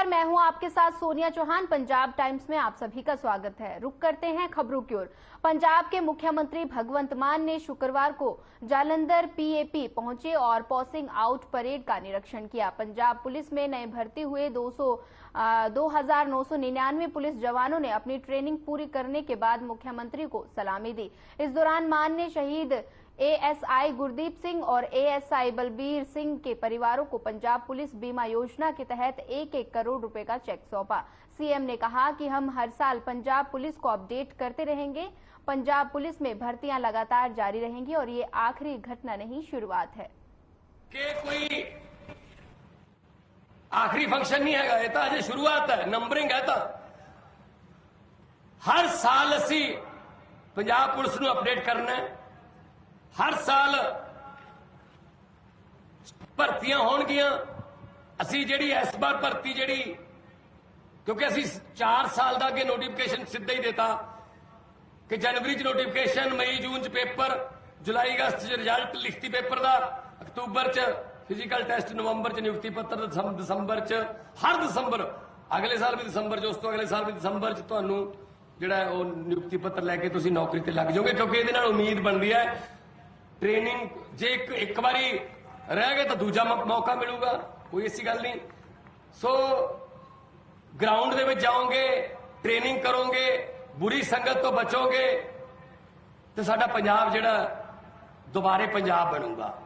नमस्कार, मैं हूं आपके साथ सोनिया चौहान। पंजाब टाइम्स में आप सभी का स्वागत है। रुक करते हैं खबरों की ओर। पंजाब के मुख्यमंत्री भगवंत मान ने शुक्रवार को जालंधर पीएपी पहुंचे और पासिंग आउट परेड का निरीक्षण किया। पंजाब पुलिस में नए भर्ती हुए 2,999 पुलिस जवानों ने अपनी ट्रेनिंग पूरी करने के बाद मुख्यमंत्री को सलामी दी। इस दौरान मान ने शहीद एएसआई गुरदीप सिंह और एएसआई बलबीर सिंह के परिवारों को पंजाब पुलिस बीमा योजना के तहत 1-1 करोड़ रुपए का चेक सौंपा। सीएम ने कहा कि हम हर साल पंजाब पुलिस को अपडेट करते रहेंगे। पंजाब पुलिस में भर्तियां लगातार जारी रहेंगी और ये आखिरी घटना नहीं, शुरुआत है। कोई आखिरी फंक्शन नहीं है, ये तो अजे शुरुआत है, नंबरिंग है। तो हर साल असी पंजाब पुलिस को अपडेट करना है। हर साल भर्तियां होणगियां। असी जिहड़ी इस बार भर्ती जिहड़ी, क्योंकि असी 4 साल का अगे नोटिफिकेशन सीधा ही देता कि जनवरी च नोटिफिकेशन, मई जून च पेपर, जुलाई अगस्त च रिजल्ट लिखती पेपर का, अक्तूबर च फिजिकल टेस्ट, नवंबर च नियुक्ति पत्र, दिसंबर च हर दिसंबर, अगले साल भी दिसंबर च, उस तो अगले साल भी दिसंबर च तुहानू जिहड़ा वो नियुक्ति पत्र लैके तुसीं नौकरी ते लग जाओगे। क्योंकि इहदे नाल उम्मीद बनती है ट्रेनिंग जे एक बारी रह गए तो दूजा मौका मिलूगा, कोई ऐसी गल नहीं। सो ग्राउंड दे विच जाओगे, ट्रेनिंग करोगे, बुरी संगत तो बचोगे तो साडा पंजाब जिहड़ा दोबारे पंजाब बनूगा।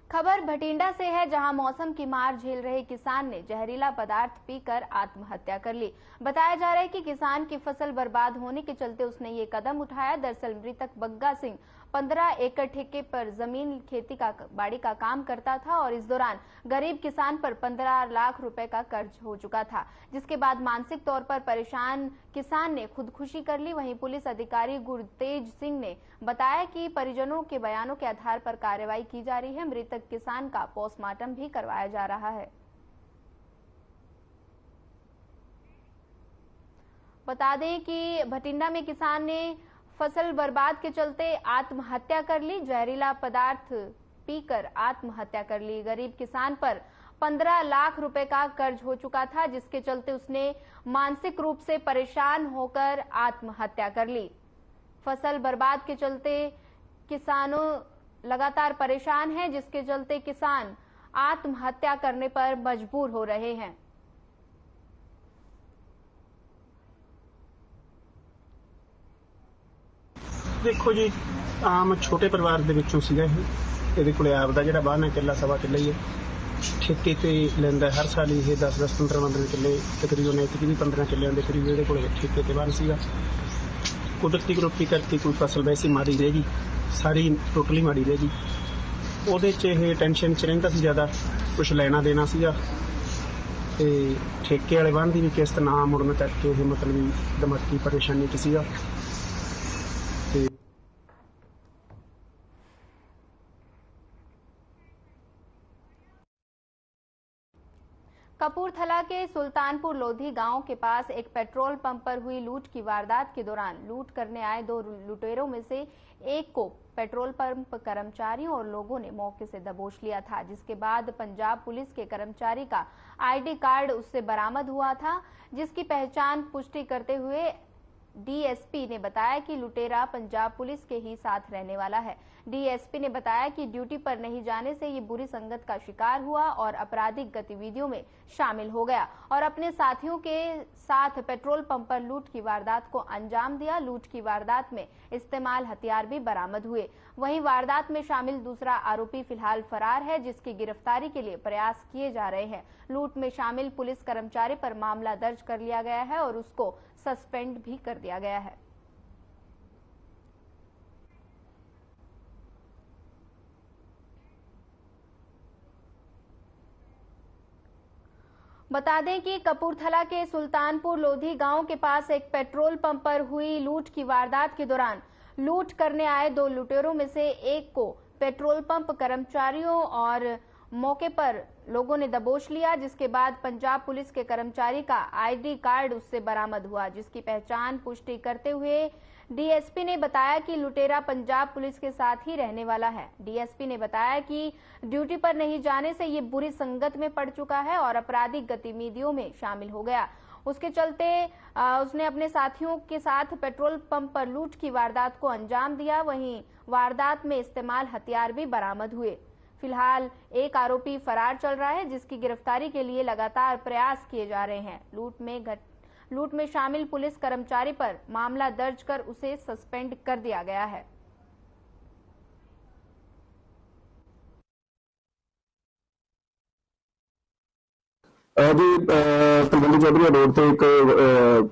खबर भटिंडा से है, जहां मौसम की मार झेल रहे किसान ने जहरीला पदार्थ पीकर आत्महत्या कर ली। बताया जा रहा है कि किसान की फसल बर्बाद होने के चलते उसने ये कदम उठाया। दरअसल मृतक बग्गा सिंह 15 एकड़ ठेके पर जमीन खेती का बाड़ी का काम करता था और इस दौरान गरीब किसान पर 15 लाख रुपए का कर्ज हो चुका था, जिसके बाद मानसिक तौर पर परेशान किसान ने खुदकुशी कर ली। वहीं पुलिस अधिकारी गुरतेज सिंह ने बताया कि परिजनों के बयानों के आधार पर कार्रवाई की जा रही है। मृतक किसान का पोस्टमार्टम भी करवाया जा रहा है। बता दें कि भटिंडा में किसान ने फसल बर्बाद के चलते आत्महत्या कर ली, जहरीला पदार्थ पीकर आत्महत्या कर ली। गरीब किसान पर 15 लाख रुपए का कर्ज हो चुका था, जिसके चलते उसने मानसिक रूप से परेशान होकर आत्महत्या कर ली। फसल बर्बाद के चलते किसानों लगातार परेशान हैं, जिसके चलते किसान आत्महत्या करने पर मजबूर हो रहे हैं। देखो जी, आम छोटे परिवार ਦੇ ਵਿੱਚੋਂ ਸੀਗਾ ਇਹਦੇ ਕੋਲੇ ਆਪਦਾ ਜਿਹੜਾ ਬਾਹਨਾ ਕਿੱਲਾ ਸਵਾ ਕਿੱਲਾ ਹੀ ਹੈ, ਠੇਕੇ ਤੇ ਲੈਂਦਾ। ਹਰ ਸਾਲ ਇਹ 10-10 15-15 ਕਿੱਲੇ ਤਕਰੀਬਨ ਇਤਕੀ ਵੀ 15 ਕਿੱਲਿਆਂ ਦੇ ਕਰੀਬ ਇਹਦੇ ਕੋਲੇ ਠੇਕੇ ਤੇ ਬਾਹਨ ਸੀਗਾ। ਕੁਦਰਤੀ ਕਰੋਪੀ ਕਰਕੇ ਕੋਈ ਫਸਲ ਵੈਸੇ ਮਾਰੀ ਰਹਿ ਗਈ, ਸਾਰੀ ਟੋਟਲੀ ਮਾਰੀ ਰਹਿ ਗਈ। ਉਹਦੇ 'ਚ ਇਹ ਟੈਨਸ਼ਨ 'ਚ ਰਹਿੰਦਾ ਸੀ ਜ਼ਿਆਦਾ, ਕੁਝ ਲੈਣਾ ਦੇਣਾ ਸੀਗਾ ਤੇ ਠੇਕੇ ਵਾਲੇ ਬਾਹਨ ਦੀ ਵੀ ਕਿਸ਼ਤ ਨਾ ਮੁੜਨ ਕਰਕੇ ਇਹ ਮਤਲਬ ਦਿਮਾਗੀ ਪਰੇਸ਼ਾਨੀ 'ਚ ਸੀਗਾ। कपूरथला के सुल्तानपुर लोधी गांव के पास एक पेट्रोल पंप पर हुई लूट की वारदात के दौरान लूट करने आए 2 लुटेरों में से एक को पेट्रोल पंप कर्मचारियों और लोगों ने मौके से दबोच लिया था, जिसके बाद पंजाब पुलिस के कर्मचारी का आईडी कार्ड उससे बरामद हुआ था, जिसकी पहचान पुष्टि करते हुए डीएसपी ने बताया कि लुटेरा पंजाब पुलिस के ही साथ रहने वाला है। डीएसपी ने बताया कि ड्यूटी पर नहीं जाने से ये बुरी संगत का शिकार हुआ और आपराधिक गतिविधियों में शामिल हो गया और अपने साथियों के साथ पेट्रोल पंप पर लूट की वारदात को अंजाम दिया। लूट की वारदात में इस्तेमाल हथियार भी बरामद हुए। वहीं वारदात में शामिल दूसरा आरोपी फिलहाल फरार है, जिसकी गिरफ्तारी के लिए प्रयास किए जा रहे हैं। लूट में शामिल पुलिस कर्मचारी पर मामला दर्ज कर लिया गया है और उसको सस्पेंड भी कर दिया गया है। बता दें कि कपूरथला के सुल्तानपुर लोधी गांव के पास एक पेट्रोल पंप पर हुई लूट की वारदात के दौरान लूट करने आए 2 लुटेरों में से एक को पेट्रोल पंप कर्मचारियों और मौके पर लोगों ने दबोच लिया, जिसके बाद पंजाब पुलिस के कर्मचारी का आईडी कार्ड उससे बरामद हुआ, जिसकी पहचान पुष्टि करते हुए डीएसपी ने बताया कि लुटेरा पंजाब पुलिस के साथ ही रहने वाला है। डीएसपी ने बताया कि ड्यूटी पर नहीं जाने से ये बुरी संगत में पड़ चुका है और आपराधिक गतिविधियों में शामिल हो गया। उसके चलते उसने अपने साथियों के साथ पेट्रोल पंप पर लूट की वारदात को अंजाम दिया। वहीं वारदात में इस्तेमाल हथियार भी बरामद हुए। फिलहाल एक आरोपी फरार चल रहा है, जिसकी गिरफ्तारी के लिए लगातार प्रयास किए जा रहे हैं। लूट में शामिल पुलिस कर्मचारी पर मामला दर्ज कर उसे सस्पेंड कर दिया गया है। जी तलवंडी चौधरी रोड ਤੇ ਇੱਕ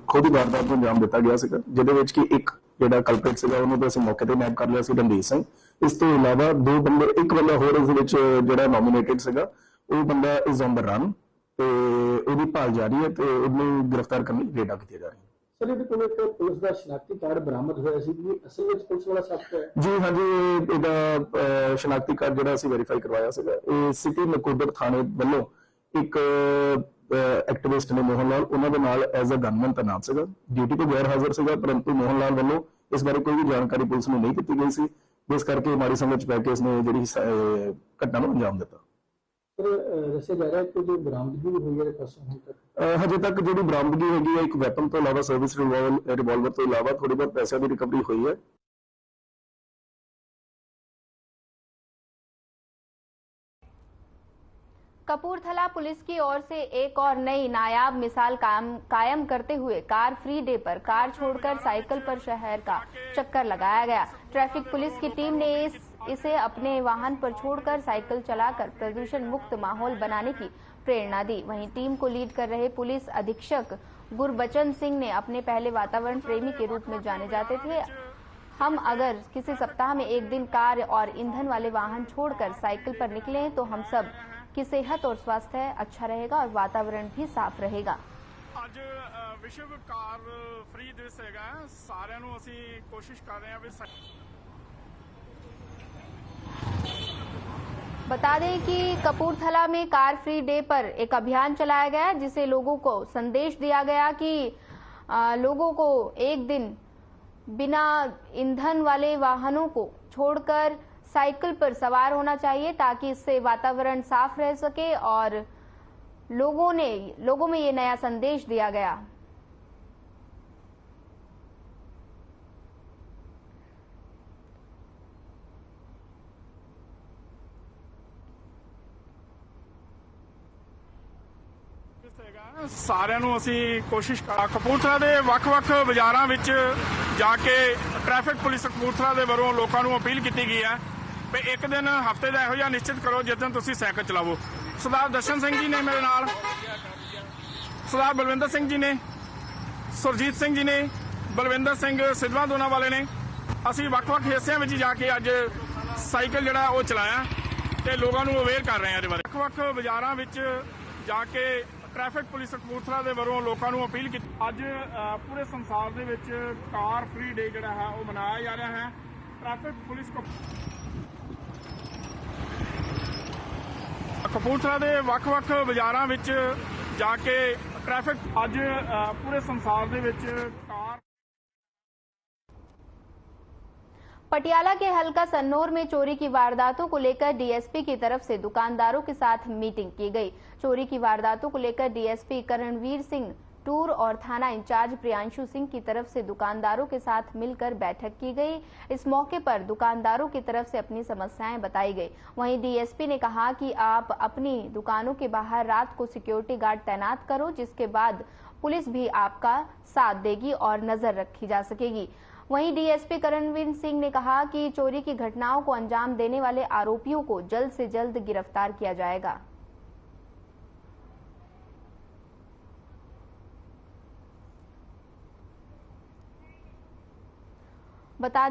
ਖੋਦੀ ਵਾਰਦਾਤ ਨੂੰ ਅੰਜਾਮ ਦਿੱਤਾ ਗਿਆ ਸੀਗਾ, ਜਿਹਦੇ ਵਿੱਚ ਕਿ ਇੱਕ ਜਿਹੜਾ ਕਲਪ੍ਰਿਟ ਸੀਗਾ ਉਹਨੂੰ ਤਾਂ ਅਸੀਂ ਮੌਕੇ ਤੇ ਨੈਬ ਕਰ ਲਿਆ ਸੀ, ਰਣਜੀਤ ਸਿੰਘ। ਇਸ ਤੋਂ ਇਲਾਵਾ ਦੋ ਬੰਦੇ, ਇੱਕ ਬੰਦਾ ਹੋਰ ਇਸ ਵਿੱਚ ਜਿਹੜਾ ਨੋਮੀਨੇਟਡ ਸੀਗਾ, ਉਹ ਬੰਦਾ ਇਜ਼ ਔਨ ਦ ਰਨ ਤੇ ਉਹਦੀ ਭਾਲ ਜਾਰੀ ਹੈ ਤੇ ਉਹਨੂੰ ਗ੍ਰਿਫਤਾਰ ਕਰਨ ਲਈ ਰੇਡਾਂ ਕੀਤੀਆਂ ਜਾ ਰਹੀਆਂ। ਸਰ ਇਹਦੇ ਕੋਲ ਇੱਕ ਪੁਲਿਸ ਦਾ ਸ਼ਨਾਖਤੀ ਕਾਰਡ ਬਰਾਮਦ ਹੋਇਆ ਸੀ ਕਿ ਅਸਲ ਵਿੱਚ ਪੁਲਿਸ ਵਾਲਾ ਸ਼ਖਸ ਹੈ? ਜੀ ਹਾਂਜੀ, ਇਹਦਾ ਸ਼ਨਾਖਤੀ ਕਾਰਡ ਜਿਹੜਾ ਅਸੀਂ ਵੈਰੀਫਾਈ ਕਰਵਾਇਆ ਸੀਗਾ, ਇਹ ਸਿਟੀ ਨਕੋਦਰ ਥਾਣੇ ਵੱਲੋਂ ਇੱਕ ਐਕਟਿਵਿਸਟ ਨੇ ਮੋਹਨ ਲਾਲ, ਉਹਨਾਂ ਦੇ ਨਾਲ ਐਜ਼ ਅ ਗਨਮੈਨ ਤੈਨਾਤ ਸੀਗਾ, ਡਿਊਟੀ ਤੋਂ ਗੈਰ ਹਾਜ਼ਰ ਸੀਗਾ, ਪਰੰਤੂ ਮੋਹਨ ਲਾਲ ਵੱਲੋਂ ਇਸ ਬਾਰੇ ਕੋਈ ਵੀ ਜਾਣਕਾਰੀ ਪੁਲਿਸ ਨੂੰ ਨਹੀਂ ਦਿੱਤੀ ਗਈ ਸੀ, ਜਿਸ ਕਰਕੇ ਮਾੜੀ ਸਮਝ ਪੈ ਕੇ ਇਸਨੇ ਜਿਹੜੀ ਘਟਨਾ ਨੂੰ ਅੰਜਾਮ ਦਿੱਤਾ। ਦੱਸਿਆ ਜਾ ਰਿਹਾ ਕਿ ਜੋ ਬਰਾਮਦਗੀ ਹੋਈ ਹੈ ਪਾਸੋਂ ਹੁਣ ਤੱਕ ਹਜੇ ਤੱਕ ਜਿਹੜੀ ਬਰਾਮਦਗੀ ਹੈਗੀ ਹੈ, ਇੱਕ ਵੈਪਨ ਤੋਂ ਇਲਾਵਾ ਸਰਵਿਸ ਰਿਵਾਲਵਰ ਤੋਂ ਇਲਾਵਾ ਥੋੜੀ ਬਹੁਤ ਪੈਸਿਆਂ ਦੀ ਰਿਕਵਰੀ ਹੋਈ ਹੈ। कपूरथला पुलिस की ओर से एक और नई नायाब मिसाल कायम करते हुए कार फ्री डे पर कार छोड़कर साइकिल पर शहर का चक्कर लगाया गया। ट्रैफिक पुलिस की टीम ने इसे अपने वाहन पर छोड़कर साइकिल चलाकर प्रदूषण मुक्त माहौल बनाने की प्रेरणा दी। वहीं टीम को लीड कर रहे पुलिस अधीक्षक गुरबचन सिंह ने अपने पहले वातावरण प्रेमी के रूप में जाने जाते थे। हम अगर किसी सप्ताह में एक दिन कार और ईंधन वाले वाहन छोड़कर साइकिल पर निकले तो हम सब की सेहत और स्वास्थ्य अच्छा रहेगा और वातावरण भी साफ रहेगा। आज विश्व कार फ्री दिवस हैगा, सारिਆਂ ਨੂੰ ਅਸੀਂ कोशिश कर रहे हैं भी। बता दें कि कपूरथला में कार फ्री डे पर एक अभियान चलाया गया, जिसे लोगों को संदेश दिया गया कि लोगों को एक दिन बिना ईंधन वाले वाहनों को छोड़कर साइकिल पर सवार होना चाहिए, ताकि इससे वातावरण साफ रह सके और लोगों में ये नया संदेश दिया गया। ਸਾਰਿਆਂ ਨੂੰ ਅਸੀਂ ਕੋਸ਼ਿਸ਼ ਕਰ ਕਪੂਰਥਲਾ ਦੇ ਵੱਖ-ਵੱਖ ਬਾਜ਼ਾਰਾਂ ਵਿੱਚ ਜਾ ਕੇ ਟ੍ਰੈਫਿਕ ਪੁਲਿਸ ਕਪੂਰਥਲਾ ਦੇ ਵੱਲੋਂ ਲੋਕਾਂ ਨੂੰ ਅਪੀਲ ਕੀਤੀ ਗਈ ਹੈ ਵੀ ਇੱਕ ਦਿਨ ਹਫ਼ਤੇ ਦਾ ਇਹੋ ਜਿਹਾ ਨਿਸ਼ਚਿਤ ਕਰੋ ਜਿਸ ਦਿਨ ਤੁਸੀਂ ਸਾਈਕਲ ਚਲਾਵੋ। ਸਰਦਾਰ ਦਰਸ਼ਨ ਸਿੰਘ ਜੀ ਨੇ ਮੇਰੇ ਨਾਲ, ਸਰਦਾਰ ਬਲਵਿੰਦਰ ਸਿੰਘ ਜੀ ਨੇ, ਸੁਰਜੀਤ ਸਿੰਘ ਜੀ ਨੇ, ਬਲਵਿੰਦਰ ਸਿੰਘ ਸਿੱਧਵਾਂ ਦੋਨਾਂ ਵਾਲੇ ਨੇ। ਅਸੀਂ ਵੱਖ-ਵੱਖ ਹਿੱਸਿਆਂ ਵਿੱਚ ਜਾ ਕੇ ਅੱਜ ਸਾਈਕਲ ਜਿਹੜਾ ਉਹ ਚਲਾਇਆ ਤੇ ਲੋਕਾਂ ਨੂੰ ਅਵੇਅਰ ਕਰ ਰਹੇ ਹਾਂ ਇਹਦੇ ਬਾਰੇ। ਵੱਖ-ਵੱਖ ਬਾਜ਼ਾਰਾਂ ਵਿੱਚ ਜਾ ਕੇ ਟ੍ਰੈਫਿਕ ਪੁਲਿਸ ਕਪੂਰਥਲਾ ਦੇ ਵੱਲੋਂ ਲੋਕਾਂ ਨੂੰ ਅਪੀਲ ਕੀਤੀ। ਅੱਜ ਪੂਰੇ ਸੰਸਾਰ ਦੇ ਵਿੱਚ ਕਾਰ ਫ੍ਰੀ ਡੇ ਜਿਹੜਾ ਹੈ ਉਹ ਮਨਾਇਆ ਜਾ ਰਿਹਾ ਹੈ। ਟ੍ਰੈਫਿਕ ਪੁਲਿਸ ਕਪੂਰਥਲਾ ਦੇ ਵੱਖ-ਵੱਖ ਬਾਜ਼ਾਰਾਂ ਵਿੱਚ ਜਾ ਕੇ ट्रैफिक आज पूरे संसार दे विच कार। पटियाला के हल्का सन्नौर में चोरी की वारदातों को लेकर डीएसपी की तरफ से दुकानदारों के साथ मीटिंग की गई। चोरी की वारदातों को लेकर डीएसपी करणवीर सिंह टूर और थाना इंचार्ज प्रियांशु सिंह की तरफ से दुकानदारों के साथ मिलकर बैठक की गई। इस मौके पर दुकानदारों की तरफ से अपनी समस्याएं बताई गई। वहीं डीएसपी ने कहा कि आप अपनी दुकानों के बाहर रात को सिक्योरिटी गार्ड तैनात करो, जिसके बाद पुलिस भी आपका साथ देगी और नजर रखी जा सकेगी। वहीं डीएसपी करणवीर सिंह ने कहा कि चोरी की घटनाओं को अंजाम देने वाले आरोपियों को जल्द से जल्द गिरफ्तार किया जाएगा। बता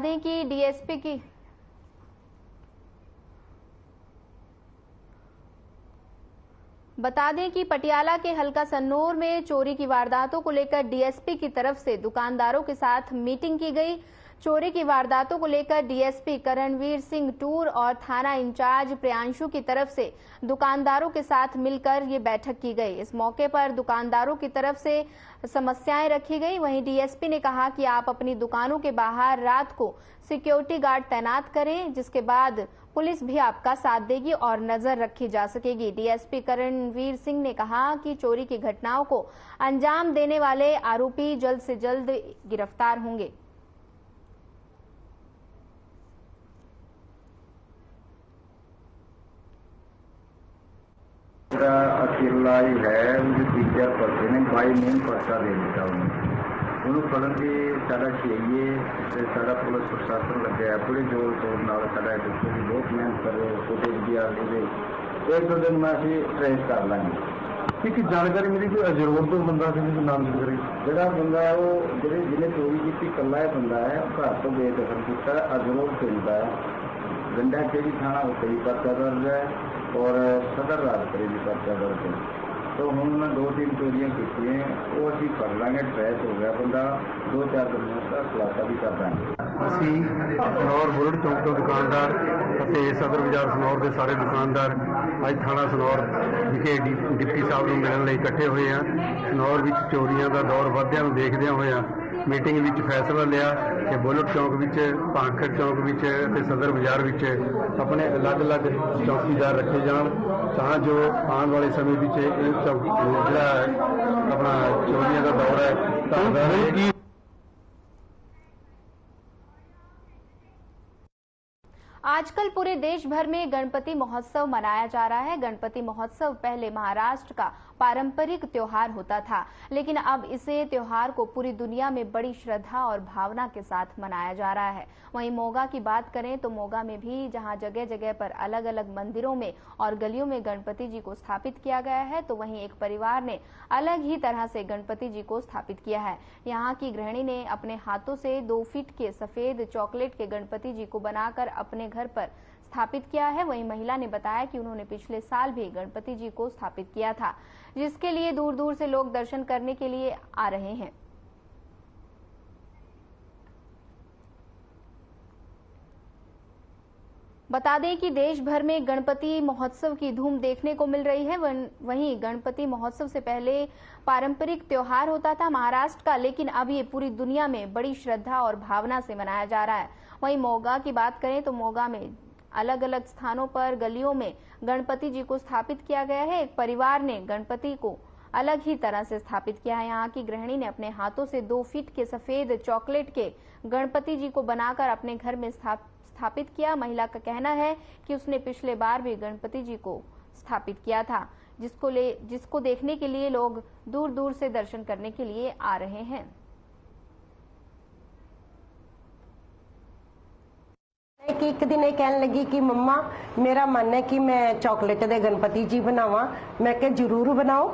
दें कि पटियाला के हल्का सन्नौर में चोरी की वारदातों को लेकर डीएसपी की तरफ से दुकानदारों के साथ मीटिंग की गई। चोरी की वारदातों को लेकर डीएसपी करणवीर सिंह टूर और थाना इंचार्ज प्रियांशु की तरफ से दुकानदारों के साथ मिलकर ये बैठक की गई। इस मौके पर दुकानदारों की तरफ से समस्याएं रखी गई। वहीं डीएसपी ने कहा कि आप अपनी दुकानों के बाहर रात को सिक्योरिटी गार्ड तैनात करें, जिसके बाद पुलिस भी आपका साथ देगी और नजर रखी जा सकेगी। डीएसपी करणवीर सिंह ने कहा कि चोरी की घटनाओं को अंजाम देने वाले आरोपी जल्द से जल्द गिरफ्तार होंगे। अकेला ही है, उनकी तीजा पड़ते ने भाई मेन पर्चा दे दिता उन्होंने फड़न की सारा चाहिए, सारा पुलिस प्रशासन लगे है पूरे जोर शोर नाल सारा डॉक्टर भी बहुत मेहनत कर रहे हो फुटेज भी आ रही है। एक दो दिन में अभी ट्रेस कर लेंगे। एक जानकारी मिली कि अजरोर तो बंदा से नाम जिक्र जरा बंदा है वो जिन्हें चोरी की कला बंदा है घर तो बेदखल किया अजरोर पिंड है गंडा केरी थाना उत्ते भी पर्चा दर्ज है और सदर राजपुरी भी पर्चा दर्ज है। तो हम उन्होंने 2-3 चोरियां की हैं वो अभी कर लेंगे, ट्रैस हो गया बंदा 2-4 दिन में उसका खुलासा भी कर देंगे। ਅਸੀਂ ਸਨੌਰ ਬੁਲਟ ਚੌਂਕ ਤੋਂ ਦੁਕਾਨਦਾਰ ਅਤੇ ਸਦਰ ਬਾਜ਼ਾਰ ਸਨੌਰ ਦੇ ਸਾਰੇ ਦੁਕਾਨਦਾਰ ਅੱਜ ਥਾਣਾ ਸਨੌਰ ਵਿਖੇ ਡਿਪਟੀ ਸਾਹਿਬ ਨੂੰ ਮਿਲਣ ਲਈ ਇਕੱਠੇ ਹੋਏ ਹਾਂ। ਸਨੌਰ ਵਿੱਚ ਚੋਰੀਆਂ ਦਾ ਦੌਰ ਵਧਦਿਆਂ ਨੂੰ ਦੇਖਦਿਆਂ ਹੋਇਆਂ ਮੀਟਿੰਗ ਵਿੱਚ ਫੈਸਲਾ ਲਿਆ ਕਿ ਬੁਲਟ ਚੌਂਕ ਵਿੱਚ, ਭਾਂਖੜ ਚੌਂਕ ਵਿੱਚ ਅਤੇ ਸਦਰ ਬਾਜ਼ਾਰ ਵਿੱਚ ਆਪਣੇ ਅਲੱਗ-ਅਲੱਗ ਚੌਕੀਦਾਰ ਰੱਖੇ ਜਾਣ ਤਾਂ ਜੋ ਆਉਣ ਵਾਲੇ ਸਮੇਂ ਵਿੱਚ ਇਹ ਜਿਹੜਾ ਆਪਣਾ ਚੋਰੀਆਂ ਦਾ ਦੌਰ ਹੈ ਘਟਦਾ ਰਹੇ। आजकल पूरे देश भर में गणपति महोत्सव मनाया जा रहा है। गणपति महोत्सव पहले महाराष्ट्र का पारंपरिक त्योहार होता था, लेकिन अब इसे त्योहार को पूरी दुनिया में बड़ी श्रद्धा और भावना के साथ मनाया जा रहा है। वहीं मोगा की बात करें तो मोगा में भी जहां जगह जगह पर अलग अलग मंदिरों में और गलियों में गणपति जी को स्थापित किया गया है, तो वहीं एक परिवार ने अलग ही तरह से गणपति जी को स्थापित किया है। यहाँ की गृहिणी ने अपने हाथों से 2 फीट के सफेद चॉकलेट के गणपति जी को बनाकर अपने घर पर स्थापित किया है। वहीं महिला ने बताया कि उन्होंने पिछले साल भी गणपति जी को स्थापित किया था, जिसके लिए दूर दूर से लोग दर्शन करने के लिए आ रहे हैं। बता दें कि देश भर में गणपति महोत्सव की धूम देखने को मिल रही है। वहीं गणपति महोत्सव से पहले पारंपरिक त्योहार होता था महाराष्ट्र का, लेकिन अब ये पूरी दुनिया में बड़ी श्रद्धा और भावना से मनाया जा रहा है। वहीं मोगा की बात करें तो मोगा में अलग अलग स्थानों पर गलियों में गणपति जी को स्थापित किया गया है। एक परिवार ने गणपति को अलग ही तरह से स्थापित किया है। यहाँ की गृहिणी ने अपने हाथों से 2 फीट के सफेद चॉकलेट के गणपति जी को बनाकर अपने घर में स्थापित किया। महिला का कहना है कि उसने पिछले बार भी गणपति जी को स्थापित किया था, जिसको देखने के लिए लोग दूर दूर से दर्शन करने के लिए आ रहे हैं। कि एक दिन ये कहने लगी कि मम्मा मेरा मन है कि मैं चॉकलेट दे गणपति जी बनावा। मैं क्या जरूर बनाओ।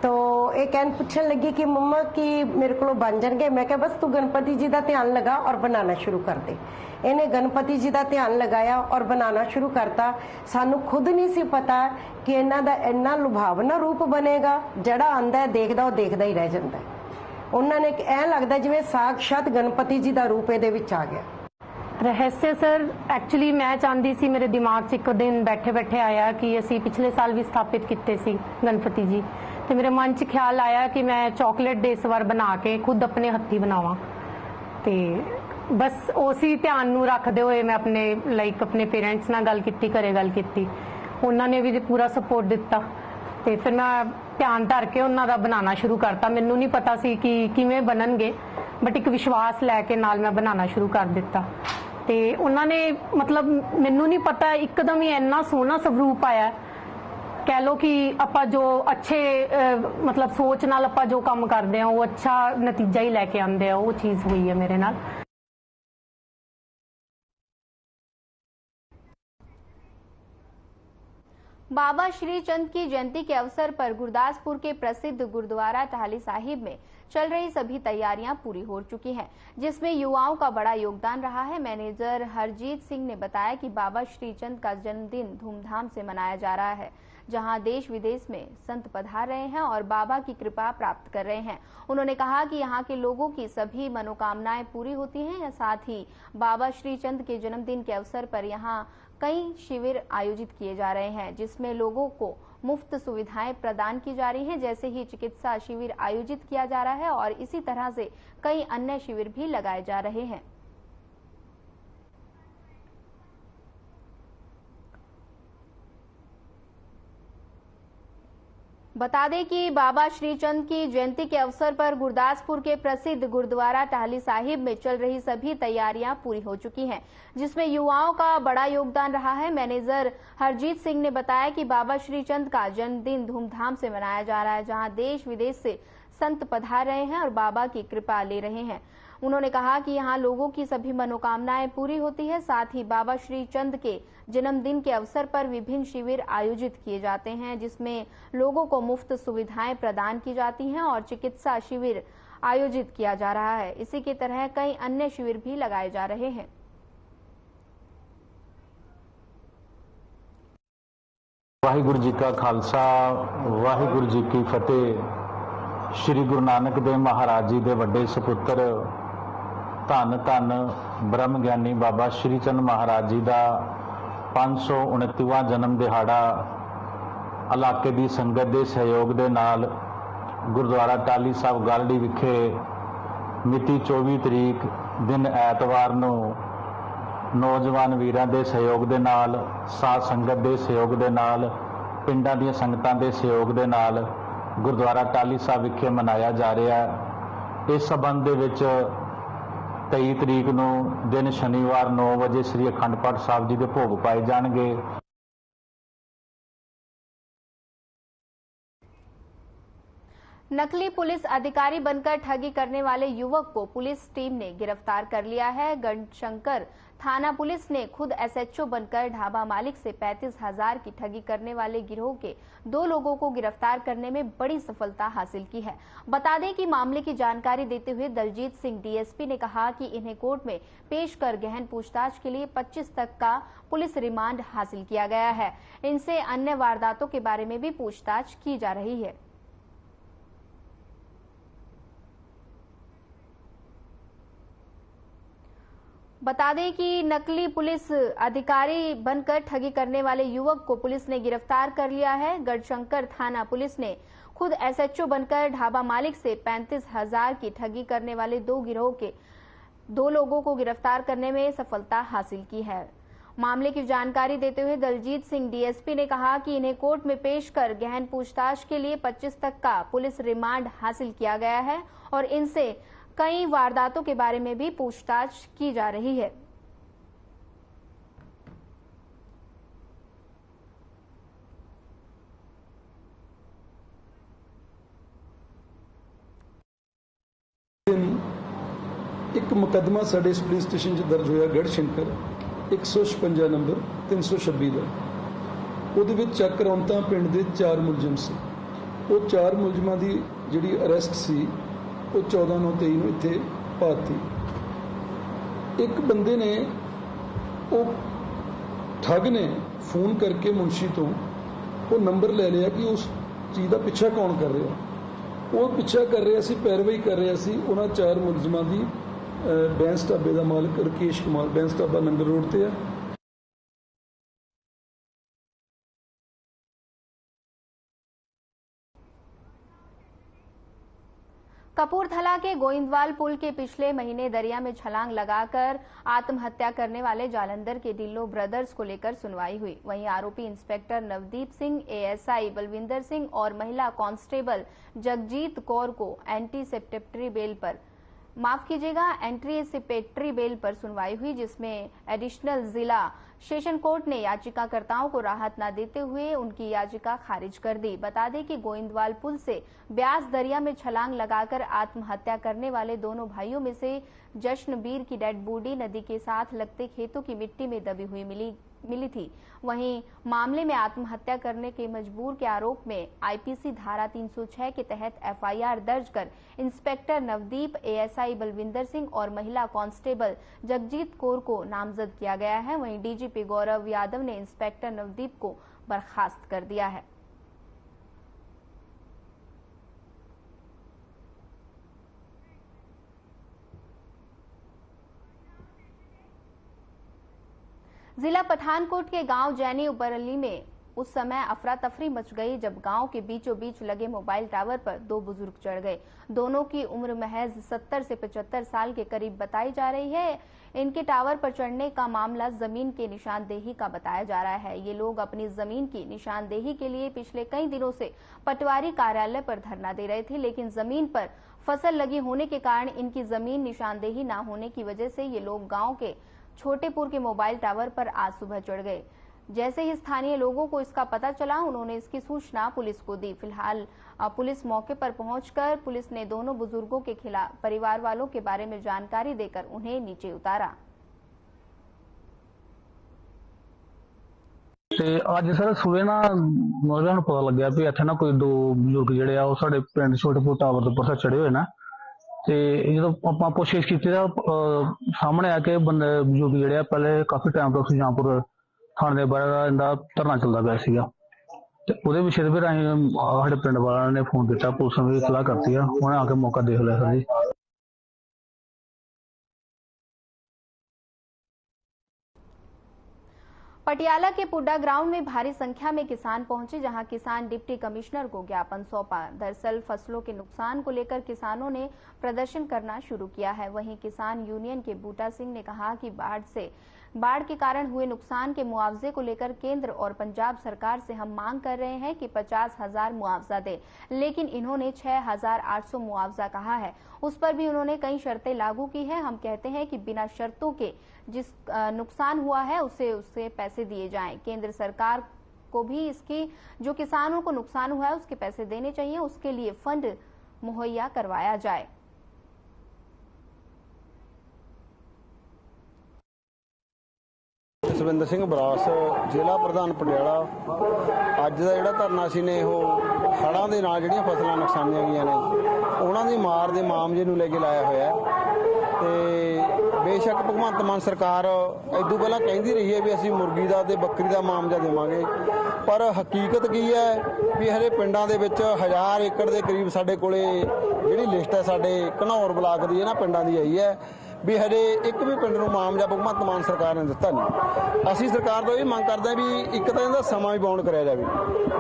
तो ये कहन पूछन लगी कि मम्मा कि मेरे को बन जाएंगे। मैं क्या बस तू गणपति जी का ध्यान लगा और बनाना शुरू कर दे। इन्हें गणपति जी का ध्यान लगाया और बनाना शुरू करता। सानू खुद नहीं सी पता कि इन्हां दा इन्ना लुभावना रूप बनेगा, जड़ा आंदा है देखदा वो देखदा ही रह जाता है। उन्होंने ऐ लगता जिवें साक्षात गणपति जी का रूप इहदे विच आ गया। रहस्य सर एक्चुअली मैं चाहती सी, मेरे दिमाग 'ਚ एक दिन बैठे बैठे आया कि असी पिछले साल भी स्थापित किए सी गणपति जी, तो मेरे मन 'ਚ ख्याल आया कि मैं चॉकलेट दे इस बार बना के खुद अपने हत्थी बनावा। तो बस उसी ध्यान नूं रखते हुए मैं अपने लाइक अपने पेरेंट्स नाल गल कीती, घरे गल कीती, उन्होंने भी पूरा सपोर्ट दिता। तो फिर मैं ध्यान धर के उन्हों का बनाना शुरू करता। मैनू नहीं पता सी कि किवें बननगे, बट एक विश्वास लैके नाल मैं बनाना शुरू कर दिता। ते उन्होंने मतलब मैनू नहीं पता एकदम ही इन्ना सोहना स्वरूप आया। कह लो कि आपां जो अच्छे मतलब सोच नाल आपां जो काम करते हैं वो अच्छा नतीजा ही लैके आंदे हैं, वो चीज़ हुई है मेरे नाल। बाबा श्री चंद की जयंती के अवसर पर गुरदासपुर के प्रसिद्ध गुरुद्वारा टाहली साहिब में चल रही सभी तैयारियां पूरी हो चुकी हैं, जिसमें युवाओं का बड़ा योगदान रहा है। मैनेजर हरजीत सिंह ने बताया कि बाबा श्री चंद का जन्मदिन धूमधाम से मनाया जा रहा है। जहां देश विदेश में संत पधार रहे हैं और बाबा की कृपा प्राप्त कर रहे हैं। उन्होंने कहा कि यहाँ के लोगों की सभी मनोकामनाएं पूरी होती हैं। साथ ही बाबा श्रीचंद के जन्मदिन के अवसर पर यहाँ कई शिविर आयोजित किए जा रहे हैं, जिसमें लोगों को मुफ्त सुविधाएं प्रदान की जा रही हैं। जैसे ही चिकित्सा शिविर आयोजित किया जा रहा है और इसी तरह से कई अन्य शिविर भी लगाए जा रहे हैं। बता दें कि बाबा श्रीचंद की जयंती के अवसर पर गुरदासपुर के प्रसिद्ध गुरुद्वारा टाहली साहिब में चल रही सभी तैयारियां पूरी हो चुकी हैं, जिसमें युवाओं का बड़ा योगदान रहा है। मैनेजर हरजीत सिंह ने बताया कि बाबा श्रीचंद का जन्मदिन धूमधाम से मनाया जा रहा है, जहां देश विदेश से संत पधार रहे हैं और बाबा की कृपा ले रहे हैं। उन्होंने कहा कि यहाँ लोगों की सभी मनोकामनाएं पूरी होती है। साथ ही बाबा श्रीचंद के जन्मदिन के अवसर पर विभिन्न शिविर आयोजित किए जाते हैं, जिसमें लोगों को मुफ्त सुविधाएं प्रदान की जाती हैं और चिकित्सा शिविर आयोजित किया जा रहा है। इसी की तरह कई अन्य शिविर भी लगाए जा रहे हैं। वाहिगुरु जी का खालसा, वाहिगुरु जी की फतेह। श्री गुरु नानक देव महाराज जी के वड्डे सपुत्र धन धन ब्रह्म ज्ञानी बाबा श्रीचंद महाराज जी का 529वां जन्म दिहाड़ा इलाके की संगत के सहयोग के नाल गुरुद्वारा टाहली साहब गालड़ी विखे मिति 24 तरीक दिन ऐतवार नूं नौजवान वीरां दे सहयोग दे नाल, साध संगत दे सहयोग दे नाल, पिंडां दीयां संगतां दे सहयोग दे नाल गुरुद्वारा टाहली साहब विखे मनाया जा रहा है। इस संबंध दे विच 23 तरीक नूं दिन शनिवार 9 बजे श्री अखंड पाठ साहब जी के भोग पाए जाणगे। नकली पुलिस अधिकारी बनकर ठगी करने वाले युवक को पुलिस टीम ने गिरफ्तार कर लिया है। गढ़शंकर थाना पुलिस ने खुद एसएचओ बनकर ढाबा मालिक से 35,000 की ठगी करने वाले गिरोह के 2 लोगों को गिरफ्तार करने में बड़ी सफलता हासिल की है। बता दें कि मामले की जानकारी देते हुए दलजीत सिंह डीएसपी ने कहा कि इन्हें कोर्ट में पेश कर गहन पूछताछ के लिए 25 तक का पुलिस रिमांड हासिल किया गया है। इनसे अन्य वारदातों के बारे में भी पूछताछ की जा रही है। बता दें कि नकली पुलिस अधिकारी बनकर ठगी करने वाले युवक को पुलिस ने गिरफ्तार कर लिया है। गढ़शंकर थाना पुलिस ने खुद एसएचओ बनकर ढाबा मालिक से 35,000 की ठगी करने वाले 2 गिरोह के 2 लोगों को गिरफ्तार करने में सफलता हासिल की है। मामले की जानकारी देते हुए दलजीत सिंह डीएसपी ने कहा कि इन्हें कोर्ट में पेश कर गहन पूछताछ के लिए 25 तक का पुलिस रिमांड हासिल किया गया है और इनसे कई वारदातों के बारे में भी पूछताछ की जा रही है। एक मुकदमा साडे पुलिस स्टेशन दर्ज होया गढ़शंकर 156 नंबर 326 का। ਉਹਦੇ ਵਿੱਚ ਚੱਕ ਰੌਂਤਾ ਪਿੰਡ ਦੇ 4 ਮੁਲਜ਼ਮ ਸੀ। ਉਹ 4 ਮੁਲਜ਼ਮਾਂ ਦੀ ਜਿਹੜੀ ਅਰੈਸਟ ਸੀ ਉਹ 14/9/23 ਨੂੰ ਇੱਥੇ ਪਾਤੀ। ਇੱਕ ਬੰਦੇ ਨੇ ਉਹ ਠੱਗ ਨੇ ਫੋਨ ਕਰਕੇ ਮੁਨਸ਼ੀ ਤੋਂ ਉਹ ਨੰਬਰ ਲੈ ਲਿਆ ਕਿ ਉਸ ਚੀਜ਼ ਦਾ ਪਿੱਛਾ ਕੌਣ ਕਰ ਰਿਹਾ। ਉਹ ਪਿੱਛਾ ਕਰ ਰਿਹਾ ਸੀ, ਪੈਰਵਾਈ ਕਰ ਰਿਹਾ ਸੀ ਉਹਨਾਂ 4 ਮੁਲਜ਼ਮਾਂ ਦੀ। ਬੈਂਸ ਢਾਬੇ ਦਾ ਮਾਲਕ ਰਕੇਸ਼ ਕੁਮਾਰ, ਬੈਂਸ ਢਾਬਾ ਨੰਗਲ ਰੋਡ ਤੇ ਆ। कपूरथला के गोइंदवाल पुल के पिछले महीने दरिया में छलांग लगाकर आत्महत्या करने वाले जालंधर के डिल्लो ब्रदर्स को लेकर सुनवाई हुई। वहीं आरोपी इंस्पेक्टर नवदीप सिंह, एएसआई बलविंदर सिंह और महिला कांस्टेबल जगजीत कौर को एंटीसिपेटरी बेल पर सुनवाई हुई, जिसमें एडिशनल जिला सेशन कोर्ट ने याचिकाकर्ताओं को राहत न देते हुए उनकी याचिका खारिज कर दी। बता दें कि गोइंदवाल पुल से ब्यास दरिया में छलांग लगाकर आत्महत्या करने वाले दोनों भाइयों में से जश्नबीर की डेड बॉडी नदी के साथ लगते खेतों की मिट्टी में दबी हुई मिली थी। वहीं मामले में आत्महत्या करने के मजबूर के आरोप में आईपीसी धारा 306 के तहत एफआईआर दर्ज कर इंस्पेक्टर नवदीप, एएसआई बलविंदर सिंह और महिला कांस्टेबल जगजीत कौर को नामजद किया गया है। वहीं डीजीपी गौरव यादव ने इंस्पेक्टर नवदीप को बर्खास्त कर दिया है। जिला पठानकोट के गांव जैनी उपरली में उस समय अफरा तफरी मच गई जब गांव के बीचों बीच लगे मोबाइल टावर पर दो बुजुर्ग चढ़ गए। दोनों की उम्र महज 70 से 75 साल के करीब बताई जा रही है। इनके टावर पर चढ़ने का मामला जमीन के निशानदेही का बताया जा रहा है। ये लोग अपनी जमीन की निशानदेही के लिए पिछले कई दिनों से पटवारी कार्यालय पर धरना दे रहे थे, लेकिन जमीन पर फसल लगी होने के कारण इनकी जमीन निशानदेही न होने की वजह से ये लोग गाँव के छोटेपुर के मोबाइल टावर पर आज सुबह चढ़ गए। जैसे ही स्थानीय लोगों को इसका पता चला, उन्होंने इसकी सूचना पुलिस को दी। फिलहाल पुलिस मौके पर पहुंचकर पुलिस ने दोनों बुजुर्गों के खिलाफ परिवार वालों के बारे में जानकारी देकर उन्हें नीचे उतारा। ਤੇ ਅੱਜ ਸਰ ਸਵੇਰੇ ਨਾ ਨੌਜਵਾਨ ਨੂੰ ਪਤਾ ਲੱਗਿਆ ਵੀ ਇੱਥੇ ਨਾ ਕੋਈ ਦੋ ਬਜ਼ੁਰਗ ਜਿਹੜੇ ਆ ਉਹ ਸਾਡੇ ਪਿੰਡ ਛੋਟੇਪੁਰ ਟਾਵਰ ਦੇ ਉੱਪਰ ਚੜੇ ਹੋਏ ਨਾ। ਤੇ ਜਦੋਂ ਆਪਾਂ ਪੁੱਛਗਿੱਛ ਕੀਤੀ ਤਾਂ ਸਾਹਮਣੇ ਆ ਕੇ ਬੰਦੇ ਬਜ਼ੁਰਗ ਜਿਹੜੇ ਆ ਪਹਿਲੇ ਕਾਫੀ ਟਾਈਮ ਤੋਂ ਸੁਜਾਨਪੁਰ ਥਾਣੇ ਦੇ ਬਾਹਰ ਇਹਦਾ ਧਰਨਾ ਚੱਲਦਾ ਪਿਆ ਸੀਗਾ ਤੇ ਉਹਦੇ ਵਿਸ਼ੇ ਤੇ ਫਿਰ ਅਸੀਂ ਸਾਡੇ ਪਿੰਡ ਵਾਲਿਆਂ ਨੇ ਫੋਨ ਕੀਤਾ, ਪੁਲਿਸ ਨੂੰ ਵੀ ਇਤਲਾਹ ਕਰਤੀ ਆ, ਉਹਨੇ ਆ ਕੇ ਮੌਕਾ ਦੇਖ ਲਿਆ ਸਰ ਜੀ। पटियाला के पुड्डा ग्राउंड में भारी संख्या में किसान पहुंचे, जहां किसान डिप्टी कमिश्नर को ज्ञापन सौंपा। दरअसल फसलों के नुकसान को लेकर किसानों ने प्रदर्शन करना शुरू किया है। वहीं किसान यूनियन के बूटा सिंह ने कहा कि बाढ़ के कारण हुए नुकसान के मुआवजे को लेकर केंद्र और पंजाब सरकार से हम मांग कर रहे हैं कि 50,000 मुआवजा दे, लेकिन इन्होंने 6,800 मुआवजा कहा है। उस पर भी उन्होंने कई शर्तें लागू की है। हम कहते हैं कि बिना शर्तों के जिस नुकसान हुआ है उससे पैसे दिए जाएं। केंद्र सरकार को भी इसकी जो किसानों को नुकसान हुआ है उसके पैसे देने चाहिए, उसके लिए फंड मुहैया करवाया जाए। ਜਸਵਿੰਦਰ ਸਿੰਘ ਬਰਾਸ, ਜ਼ਿਲ੍ਹਾ ਪ੍ਰਧਾਨ ਪਟਿਆਲਾ। ਅੱਜ ਦਾ ਜਿਹੜਾ ਧਰਨਾ ਸੀ ਨੇ ਉਹ ਹੜ੍ਹਾਂ ਦੇ ਨਾਲ ਜਿਹੜੀਆਂ ਫਸਲਾਂ ਨੁਕਸਾਨੀਆਂ ਗਈਆਂ ਨੇ ਉਹਨਾਂ ਦੀ ਮਾਰ ਦੇ ਮਾਮਲੇ ਨੂੰ ਲੈ ਕੇ ਲਾਇਆ ਹੋਇਆ ਤੇ ਬੇਸ਼ੱਕ ਭਗਵੰਤ ਮਾਨ ਸਰਕਾਰ ਇਦੋਂ ਪਹਿਲਾਂ ਕਹਿੰਦੀ ਰਹੀ ਹੈ ਵੀ ਅਸੀਂ ਮੁਰਗੀ ਦਾ ਤੇ ਬੱਕਰੀ ਦਾ ਮਾਮਜਾ ਦੇਵਾਂਗੇ, ਪਰ ਹਕੀਕਤ ਕੀ ਹੈ ਵੀ ਹਰੇ ਪਿੰਡਾਂ ਦੇ ਵਿੱਚ 1000 ਏਕੜ ਦੇ ਕਰੀਬ ਸਾਡੇ ਕੋਲੇ ਜਿਹੜੀ ਲਿਸਟ ਹੈ ਸਾਡੇ ਘਨੌਰ ਬਲਾਕ ਦੀ ਇਹਨਾਂ ਪਿੰਡਾਂ ਦੀ ਆਈ ਹੈ ਵੀ ਹਜੇ ਇੱਕ ਵੀ ਪਿੰਡ ਨੂੰ ਮਾਮਜਾ ਭਗਵੰਤ ਮਾਨ ਸਰਕਾਰ ਨੇ ਦਿੱਤਾ ਨਹੀਂ। ਅਸੀਂ ਸਰਕਾਰ ਤੋਂ ਇਹ ਮੰਗ ਕਰਦੇ ਹਾਂ ਵੀ ਇੱਕ ਤਾਂ ਇਹਦਾ ਸਮਾਂ ਵੀ ਬਾਉਂਡ ਕਰਿਆ ਜਾਵੇ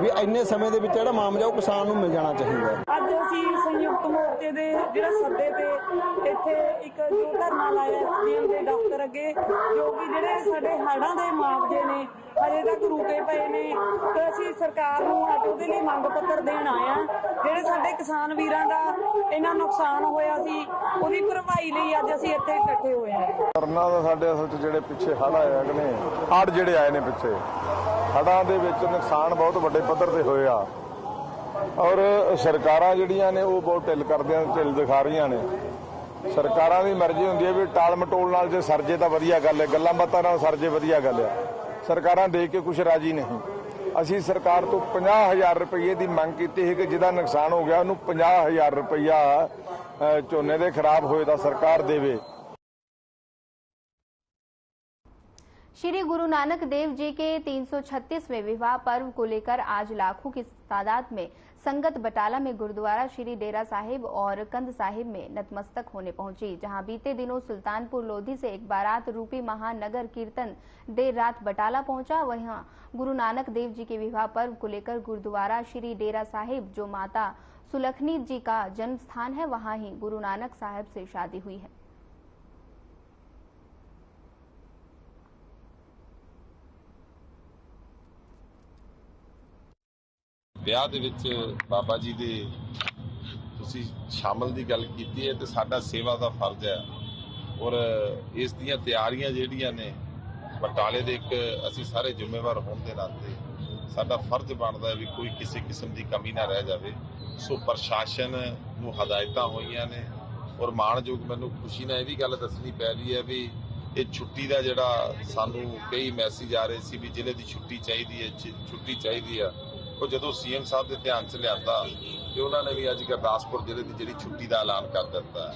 ਵੀ ਇੰਨੇ ਸਮੇਂ ਦੇ ਵਿੱਚ ਜਿਹੜਾ ਮਾਮਜਾ ਉਹ ਕਿਸਾਨ ਨੂੰ ਮਿਲ ਜਾਣਾ ਚਾਹੀਦਾ ਹੈ। ਅੱਜ ਅਸੀਂ ਸੰਯੁਕਤ ਮੋਰਚੇ ਦੇ ਜਿਹੜਾ ਸੱਦੇ ਤੇ ਇੱਥੇ ਇੱਕ ਜੋ ਧਰਨਾ ਲਾਇਆ ਐਸਡੀਐਮ ਦੇ ਦਫ਼ਤਰ ਅੱਗੇ, ਜੋ ਕਿ ਜਿਹੜੇ ਸਾਡੇ ਹੜ੍ਹਾਂ ਦੇ ਮੁਆਵਜ਼ੇ ਨੇ ਹਜੇ ਤੱਕ ਰੁਕੇ ਪਏ ਨੇ, ਤੇ ਅਸੀਂ ਸਰਕਾਰ ਨੂੰ ਅੱਜ ਉਹਦੇ ਲਈ ਮੰਗ ਪੱਤਰ ਦੇਣ ਆਏ ਆ। ਜਿਹੜੇ ਸਾਡੇ ਕਿਸਾਨ ਵੀਰਾਂ ਦਾ ਇੰਨਾ ਨੁਕਸਾਨ ਹੋਇਆ ਸੀ ਉਹਦੀ ਭਰਪਾਈ ਲਈ ਅੱਜ ਅਸੀਂ ਇੱਥੇ ਇਕੱਠੇ ਹੋਏ ਆ। ਧਰਨਾ ਦਾ ਸਾਡੇ ਅਸਲ 'ਚ ਜਿਹੜੇ ਪਿੱਛੇ ਹੜ੍ਹ ਆਏ ਨੇ, ਹੜ੍ਹ ਜਿਹੜੇ ਆਏ ਨੇ ਪਿੱਛੇ ਹੜ੍ਹਾਂ ਦੇ ਵਿੱਚ ਨੁਕਸਾਨ ਬਹੁਤ ਵੱਡੇ ਪੱਧਰ ਤੇ ਹੋਏ ਆ ਔਰ ਸਰਕਾਰਾਂ ਜਿਹੜੀਆਂ ਨੇ ਉਹ ਬਹੁਤ ਢਿੱਲ ਦਿਖਾ ਰਹੀਆਂ ਨੇ। ਸਰਕਾਰਾਂ ਦੀ ਮਰਜ਼ੀ ਹੁੰਦੀ ਹੈ ਵੀ ਟਾਲ ਮਟੋਲ ਨਾਲ ਜੇ ਸਰਜੇ ਤਾਂ ਵਧੀਆ ਗੱਲ ਹੈ, ਗੱਲਾਂ ਬਾਤਾਂ ਨਾਲ ਸਰਜੇ ਵਧੀਆ ਗੱਲ ਆ। ਸਰਕਾਰਾਂ ਦੇ ਕੇ ਕੁਝ ਰਾਜੀ ਨਹੀਂ। ਅਸੀਂ ਸਰਕਾਰ ਤੋਂ 50,000 ਰੁਪਏ ਦੀ ਮੰਗ ਕੀਤੀ ਹੈ ਕਿ ਜਿਹਦਾ ਨੁਕਸਾਨ ਹੋ ਗਿਆ ਉਹਨੂੰ 50,000 ਰੁਪਇਆ ਝੋਨੇ ਦੇ ਖਰਾਬ ਹੋਏ ਦਾ सरकार देवे। श्री गुरु नानक देव जी के 336वें विवाह पर्व को लेकर आज लाखों की तादाद में संगत बटाला में गुरुद्वारा श्री डेरा साहिब और कंद साहिब में नतमस्तक होने पहुंची, जहां बीते दिनों सुल्तानपुर लोधी से एक बारात रूपी महानगर कीर्तन देर रात बटाला पहुंचा। वहीं गुरु नानक देव जी के विवाह पर्व को लेकर गुरुद्वारा श्री डेरा साहिब, जो माता सुलखनी जी का जन्म स्थान है, वहां ही गुरु नानक साहिब से शादी हुई है। ਵਿਆਹ ਦੇ ਵਿੱਚ ਬਾਬਾ ਜੀ ਦੇ ਤੁਸੀਂ ਸ਼ਾਮਲ ਦੀ ਗੱਲ ਕੀਤੀ ਹੈ ਤੇ ਸਾਡਾ ਸੇਵਾ ਦਾ ਫਰਜ਼ ਹੈ ਔਰ ਇਸ ਦੀਆਂ ਤਿਆਰੀਆਂ ਜਿਹੜੀਆਂ ਨੇ ਬਟਾਲੇ ਦੇ ਇੱਕ ਅਸੀਂ ਸਾਰੇ ਜ਼ਿੰਮੇਵਾਰ ਹੋਣ ਦੇ ਨਾਤੇ ਸਾਡਾ ਫਰਜ਼ ਬਣਦਾ ਹੈ ਵੀ ਕੋਈ ਕਿਸੇ ਕਿਸਮ ਦੀ ਕਮੀ ਨਾ ਰਹਿ ਜਾਵੇ। ਸੋ ਪ੍ਰਸ਼ਾਸਨ ਨੂੰ ਹਦਾਇਤਾਂ ਹੋਈਆਂ ਨੇ ਔਰ ਮਾਣਯੋਗ ਮੈਨੂੰ ਖੁਸ਼ੀ ਨਾਲ ਇਹ ਵੀ ਗੱਲ ਦੱਸਣੀ ਪੈ ਰਹੀ ਹੈ ਵੀ ਇਹ ਛੁੱਟੀ ਦਾ ਜਿਹੜਾ ਸਾਨੂੰ ਕਈ ਮੈਸੇਜ ਆ ਰਹੇ ਸੀ ਵੀ ਜ਼ਿਲ੍ਹੇ ਦੀ ਛੁੱਟੀ ਚਾਹੀਦੀ ਆ ਉਹ ਜਦੋਂ ਸੀਐਮ ਸਾਹਿਬ ਦੇ ਧਿਆਨ 'ਚ ਲਿਆਂਦਾ ਤੇ ਉਹਨਾਂ ਨੇ ਵੀ ਅੱਜ ਗੁਰਦਾਸਪੁਰ ਜ਼ਿਲ੍ਹੇ ਦੀ ਜਿਹੜੀ ਛੁੱਟੀ ਦਾ ਐਲਾਨ ਕਰ ਦਿੱਤਾ ਹੈ।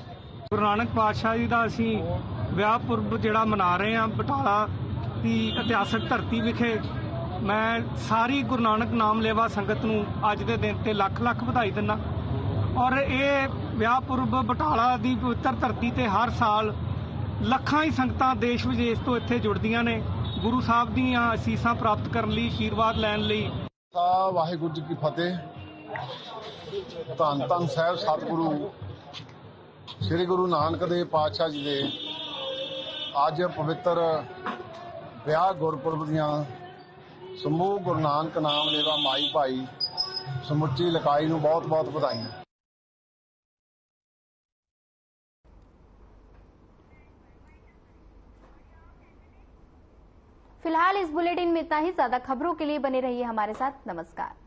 ਗੁਰੂ ਨਾਨਕ ਪਾਤਸ਼ਾਹ ਜੀ ਦਾ ਅਸੀਂ ਵਿਆਹ ਪੁਰਬ ਜਿਹੜਾ ਮਨਾ ਰਹੇ ਹਾਂ ਬਟਾਲਾ ਦੀ ਇਤਿਹਾਸਕ ਧਰਤੀ ਵਿਖੇ, ਮੈਂ ਸਾਰੀ ਗੁਰੂ ਨਾਨਕ ਨਾਮ ਲੇਵਾ ਸੰਗਤ ਨੂੰ ਅੱਜ ਦੇ ਦਿਨ ਤੇ ਲੱਖ ਲੱਖ ਵਧਾਈ ਦਿੰਦਾ ਔਰ ਇਹ ਵਿਆਹ ਪੁਰਬ ਬਟਾਲਾ ਦੀ ਪਵਿੱਤਰ ਧਰਤੀ ਤੇ ਹਰ ਸਾਲ ਲੱਖਾਂ ਹੀ ਸੰਗਤਾਂ ਦੇਸ਼ ਵਿਦੇਸ਼ ਤੋਂ ਇੱਥੇ ਜੁੜਦੀਆਂ ਨੇ। ਗੁਰੂ ਸਾਹਿਬ ਦੀਆਂ ਅਸੀਸਾਂ ਪ੍ਰਾਪਤ ਕਰਨ ਲਈ, ਆਸ਼ੀਰਵਾਦ ਲੈਣ ਲਈ। ਵਾਹਿਗੁਰੂ ਜੀ ਕੀ ਫਤਿਹ। ਧੰਨ ਧੰਨ ਸਾਹਿਬ ਸਤਿਗੁਰੂ ਸ੍ਰੀ ਗੁਰੂ ਨਾਨਕ ਦੇਵ ਪਾਤਸ਼ਾਹ ਜੀ ਦੇ ਅੱਜ ਪਵਿੱਤਰ ਵਿਆਹ ਗੁਰਪੁਰਬ ਦੀਆਂ ਸਮੂਹ ਗੁਰੂ ਨਾਨਕ ਨਾਮ ਲੇਵਾ ਮਾਈ ਭਾਈ ਸਮੁੱਚੀ ਇਲਾਕਾਈ ਨੂੰ ਬਹੁਤ ਬਹੁਤ ਵਧਾਈਆਂ। फिलहाल इस बुलेटिन में इतना ही। ज्यादा खबरों के लिए बने रहिए हमारे साथ। नमस्कार।